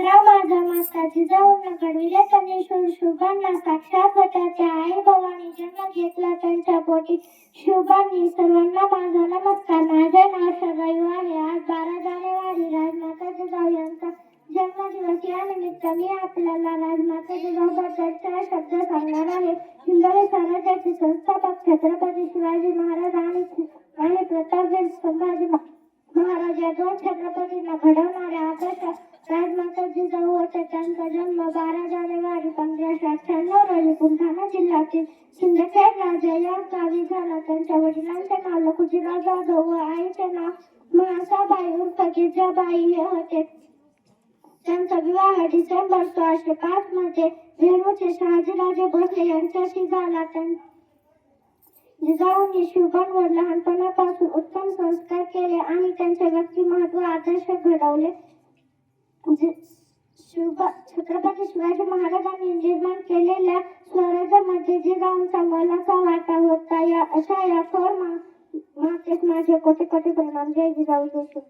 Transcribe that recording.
राव माझा माता जिजाऊंना घडविले त्यांनी शुभांना साक्षात वटाच्या आई भवानी जन्म घेतला त्यांच्या पोटी शुभांनी सर्वांना माझा नमस्कार. माझे नाव सदायू आहे. आज 12 जानेवारी राजमाता जिजाऊ यांचा जन्मदिवस. या निमित्त मी आपल्याला राजमाता जिजाऊबद्दल 4 शब्द सांगणार आहे. हिंदवी स्वराज्याचे संस्थापक छत्रपती शिवाजी महाराज आणि प्रतापगड संभाजी महाराज या 2 छत्रपतींना घडवणाऱ्या आदर्श राजमाता जिजाऊ होत्या. त्यांचा जन्म 12 जानेवारी 1598 रोजी बुलढाणा जिल्ह्यातील सिंदखेड राजा या गावी झाला. त्यांच्या वडिलांचे नाव लखुजीराव जाधव व आईचे नाव म्हाळसाबाई उर्फ गिरजाबाई हे होते. त्यांचा विवाह डिसेंबर 1605 मध्ये वेरूळचे शहाजीराजे भोसले यांच्याशी झाला. जिजाऊंनी शुभांवर लहानपणापासून उत्तम संस्कार केले आणि त्यांचे व्यक्तिमत्व आदर्श घडवले. छत्रपती शिवाजी महाराजांनी निर्माण केलेल्या स्वराज्यामध्ये जिजाऊंचा मोलाचा वाटा होता. या थोर मातेस माझे कोटी कोटी प्रणाम. जय जिजाऊ जय शिवराय.